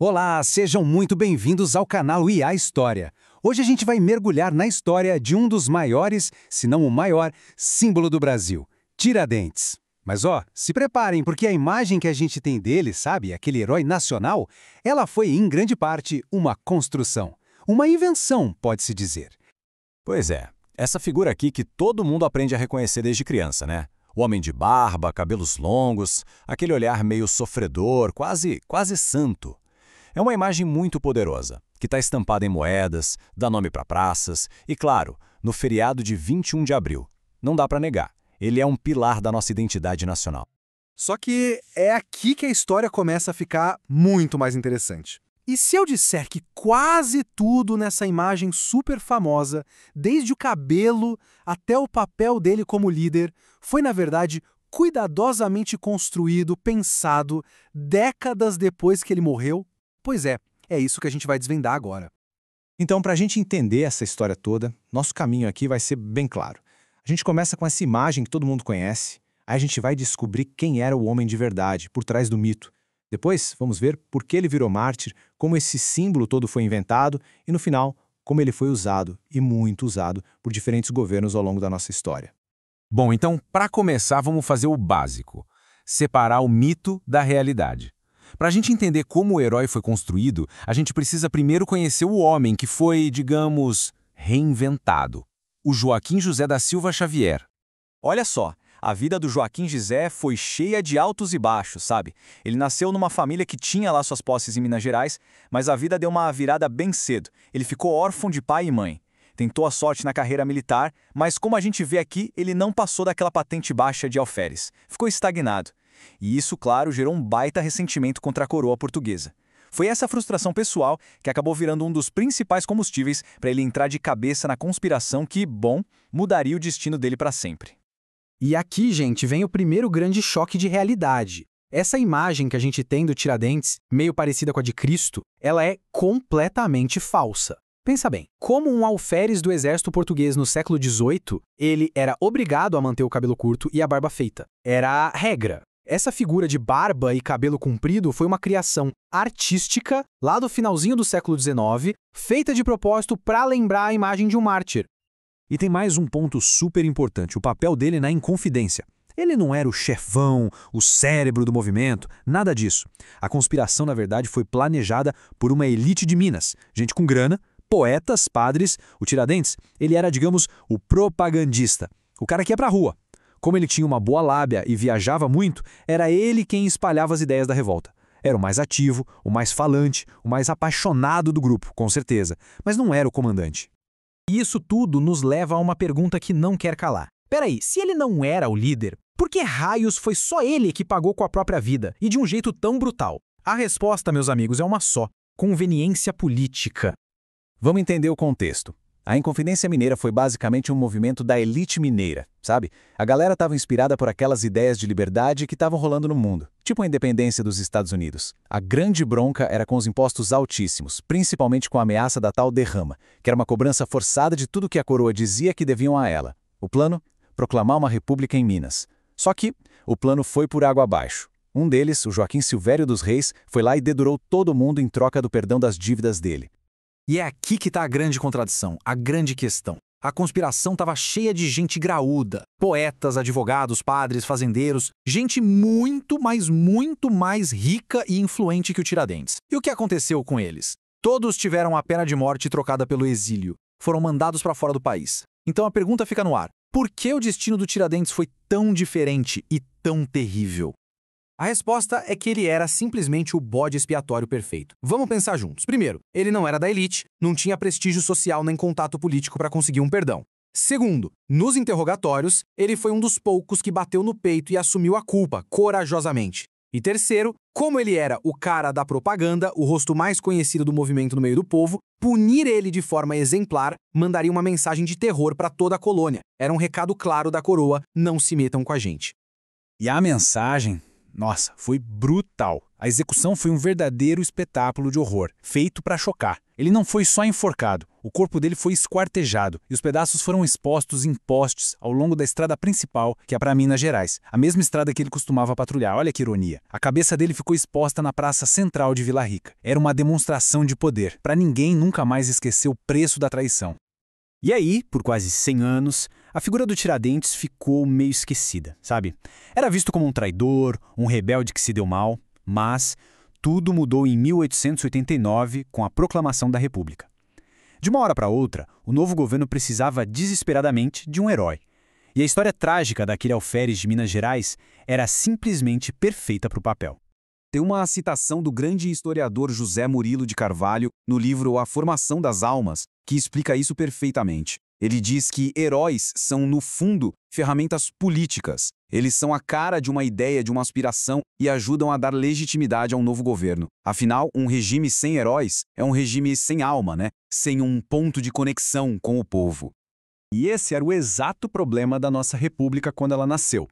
Olá, sejam muito bem-vindos ao canal IA História. Hoje a gente vai mergulhar na história de um dos maiores, se não o maior, símbolo do Brasil, Tiradentes. Mas se preparem, porque a imagem que a gente tem dele, sabe, aquele herói nacional, ela foi em grande parte uma construção, uma invenção, pode-se dizer. Pois é, essa figura aqui que todo mundo aprende a reconhecer desde criança, né? O homem de barba, cabelos longos, aquele olhar meio sofredor, quase santo. É uma imagem muito poderosa, que está estampada em moedas, dá nome para praças e, claro, no feriado de 21 de abril. Não dá para negar, ele é um pilar da nossa identidade nacional. Só que é aqui que a história começa a ficar muito mais interessante. E se eu disser que quase tudo nessa imagem super famosa, desde o cabelo até o papel dele como líder, foi na verdade cuidadosamente construído, pensado, décadas depois que ele morreu? Pois é isso que a gente vai desvendar agora. Então, para a gente entender essa história toda, nosso caminho aqui vai ser bem claro. A gente começa com essa imagem que todo mundo conhece, aí a gente vai descobrir quem era o homem de verdade, por trás do mito. Depois, vamos ver por que ele virou mártir, como esse símbolo todo foi inventado e, no final, como ele foi usado, e muito usado, por diferentes governos ao longo da nossa história. Bom, então, para começar, vamos fazer o básico. Separar o mito da realidade. Para a gente entender como o herói foi construído, a gente precisa primeiro conhecer o homem que foi, digamos, reinventado. O Joaquim José da Silva Xavier. Olha só, a vida do Joaquim José foi cheia de altos e baixos, sabe? Ele nasceu numa família que tinha lá suas posses em Minas Gerais, mas a vida deu uma virada bem cedo. Ele ficou órfão de pai e mãe. Tentou a sorte na carreira militar, mas como a gente vê aqui, ele não passou daquela patente baixa de alferes. Ficou estagnado. E isso, claro, gerou um baita ressentimento contra a coroa portuguesa. Foi essa frustração pessoal que acabou virando um dos principais combustíveis para ele entrar de cabeça na conspiração que, mudaria o destino dele para sempre. E aqui, gente, vem o primeiro grande choque de realidade. Essa imagem que a gente tem do Tiradentes, meio parecida com a de Cristo, ela é completamente falsa. Pensa bem, como um alferes do exército português no século XVIII, ele era obrigado a manter o cabelo curto e a barba feita. Era a regra. Essa figura de barba e cabelo comprido foi uma criação artística lá do finalzinho do século XIX, feita de propósito para lembrar a imagem de um mártir. E tem mais um ponto super importante, o papel dele na Inconfidência. Ele não era o chefão, o cérebro do movimento, nada disso. A conspiração, na verdade, foi planejada por uma elite de Minas, gente com grana, poetas, padres. O Tiradentes, ele era, digamos, o propagandista, o cara que ia pra rua. Como ele tinha uma boa lábia e viajava muito, era ele quem espalhava as ideias da revolta. Era o mais ativo, o mais falante, o mais apaixonado do grupo, com certeza, mas não era o comandante. E isso tudo nos leva a uma pergunta que não quer calar. Peraí, se ele não era o líder, por que raios foi só ele que pagou com a própria vida, e de um jeito tão brutal? A resposta, meus amigos, é uma só: conveniência política. Vamos entender o contexto. A Inconfidência Mineira foi basicamente um movimento da elite mineira, sabe? A galera estava inspirada por aquelas ideias de liberdade que estavam rolando no mundo, tipo a independência dos Estados Unidos. A grande bronca era com os impostos altíssimos, principalmente com a ameaça da tal derrama, que era uma cobrança forçada de tudo que a coroa dizia que deviam a ela. O plano? Proclamar uma república em Minas. Só que o plano foi por água abaixo. Um deles, o Joaquim Silvério dos Reis, foi lá e dedurou todo mundo em troca do perdão das dívidas dele. E é aqui que está a grande contradição, a grande questão. A conspiração estava cheia de gente graúda, poetas, advogados, padres, fazendeiros, gente muito mais rica e influente que o Tiradentes. E o que aconteceu com eles? Todos tiveram a pena de morte trocada pelo exílio. Foram mandados para fora do país. Então a pergunta fica no ar: por que o destino do Tiradentes foi tão diferente e tão terrível? A resposta é que ele era simplesmente o bode expiatório perfeito. Vamos pensar juntos. Primeiro, ele não era da elite, não tinha prestígio social nem contato político para conseguir um perdão. Segundo, nos interrogatórios, ele foi um dos poucos que bateu no peito e assumiu a culpa, corajosamente. E terceiro, como ele era o cara da propaganda, o rosto mais conhecido do movimento no meio do povo, punir ele de forma exemplar mandaria uma mensagem de terror para toda a colônia. Era um recado claro da coroa: não se metam com a gente. E a mensagem? Nossa, foi brutal. A execução foi um verdadeiro espetáculo de horror, feito para chocar. Ele não foi só enforcado, o corpo dele foi esquartejado e os pedaços foram expostos em postes ao longo da estrada principal, que é para Minas Gerais, a mesma estrada que ele costumava patrulhar. Olha que ironia. A cabeça dele ficou exposta na praça central de Vila Rica. Era uma demonstração de poder, para ninguém nunca mais esquecer o preço da traição. E aí, por quase 100 anos, a figura do Tiradentes ficou meio esquecida, sabe? Era visto como um traidor, um rebelde que se deu mal, mas tudo mudou em 1889 com a proclamação da República. De uma hora para outra, o novo governo precisava desesperadamente de um herói. E a história trágica daquele alferes de Minas Gerais era simplesmente perfeita para o papel. Tem uma citação do grande historiador José Murilo de Carvalho no livro A Formação das Almas, que explica isso perfeitamente. Ele diz que heróis são, no fundo, ferramentas políticas. Eles são a cara de uma ideia, de uma aspiração e ajudam a dar legitimidade a um novo governo. Afinal, um regime sem heróis é um regime sem alma, né? Sem um ponto de conexão com o povo. E esse era o exato problema da nossa república quando ela nasceu.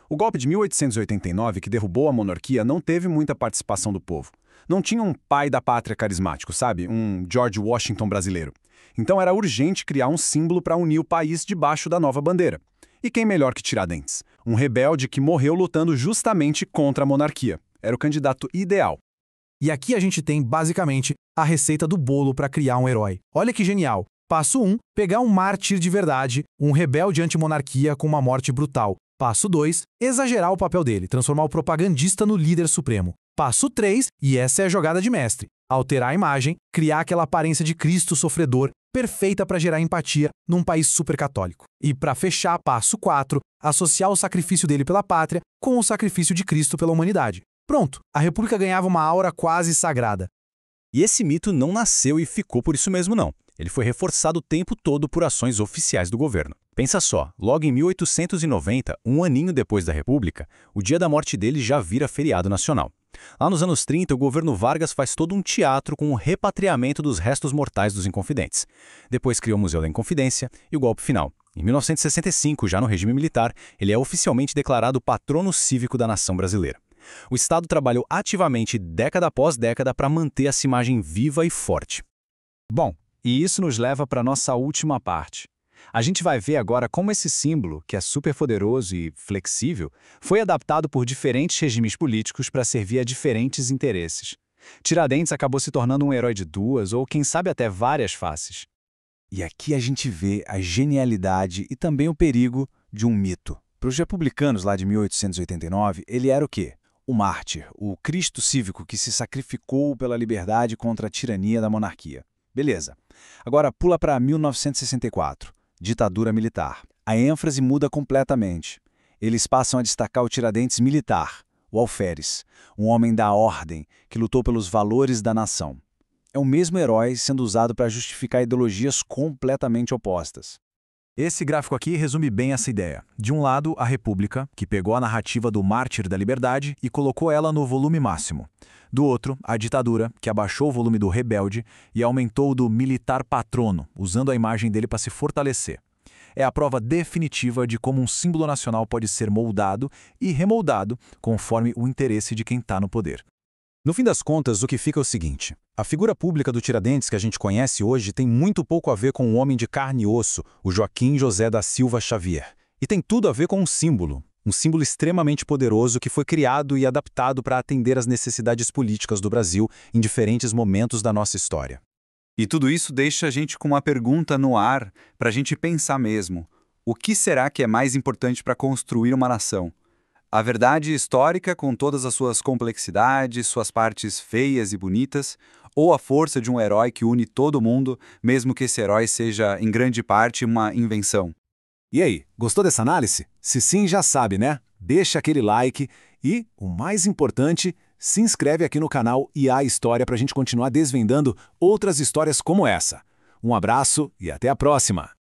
O golpe de 1889, que derrubou a monarquia, não teve muita participação do povo. Não tinha um pai da pátria carismático, sabe? Um George Washington brasileiro. Então era urgente criar um símbolo para unir o país debaixo da nova bandeira. E quem melhor que Tiradentes? Um rebelde que morreu lutando justamente contra a monarquia. Era o candidato ideal. E aqui a gente tem, basicamente, a receita do bolo para criar um herói. Olha que genial! Passo 1, pegar um mártir de verdade, um rebelde anti-monarquia com uma morte brutal. Passo 2, exagerar o papel dele, transformar o propagandista no líder supremo. Passo 3, e essa é a jogada de mestre, alterar a imagem, criar aquela aparência de Cristo sofredor, perfeita para gerar empatia num país super católico. E para fechar, passo 4, associar o sacrifício dele pela pátria com o sacrifício de Cristo pela humanidade. Pronto, a República ganhava uma aura quase sagrada. E esse mito não nasceu e ficou por isso mesmo não. Ele foi reforçado o tempo todo por ações oficiais do governo. Pensa só, logo em 1890, um aninho depois da República, o dia da morte dele já vira feriado nacional. Lá nos anos 30, o governo Vargas faz todo um teatro com o repatriamento dos restos mortais dos Inconfidentes. Depois criou o Museu da Inconfidência e o golpe final. Em 1965, já no regime militar, ele é oficialmente declarado patrono cívico da nação brasileira. O Estado trabalhou ativamente década após década para manter essa imagem viva e forte. Bom, e isso nos leva para a nossa última parte. A gente vai ver agora como esse símbolo, que é super poderoso e flexível, foi adaptado por diferentes regimes políticos para servir a diferentes interesses. Tiradentes acabou se tornando um herói de duas ou, quem sabe, até várias faces. E aqui a gente vê a genialidade e também o perigo de um mito. Para os republicanos lá de 1889, ele era o quê? O mártir, o Cristo cívico que se sacrificou pela liberdade contra a tirania da monarquia. Beleza. Agora pula para 1964, ditadura militar. A ênfase muda completamente. Eles passam a destacar o Tiradentes militar, o alferes, um homem da ordem que lutou pelos valores da nação. É o mesmo herói sendo usado para justificar ideologias completamente opostas. Esse gráfico aqui resume bem essa ideia. De um lado, a República, que pegou a narrativa do mártir da liberdade e colocou ela no volume máximo. Do outro, a ditadura, que abaixou o volume do rebelde e aumentou o do militar patrono, usando a imagem dele para se fortalecer. É a prova definitiva de como um símbolo nacional pode ser moldado e remoldado conforme o interesse de quem está no poder. No fim das contas, o que fica é o seguinte: a figura pública do Tiradentes que a gente conhece hoje tem muito pouco a ver com um homem de carne e osso, o Joaquim José da Silva Xavier. E tem tudo a ver com um símbolo extremamente poderoso que foi criado e adaptado para atender às necessidades políticas do Brasil em diferentes momentos da nossa história. E tudo isso deixa a gente com uma pergunta no ar para a gente pensar mesmo. O que será que é mais importante para construir uma nação? A verdade histórica com todas as suas complexidades, suas partes feias e bonitas, ou a força de um herói que une todo mundo, mesmo que esse herói seja, em grande parte, uma invenção? E aí, gostou dessa análise? Se sim, já sabe, né? Deixa aquele like e, o mais importante, se inscreve aqui no canal IA História para a gente continuar desvendando outras histórias como essa. Um abraço e até a próxima!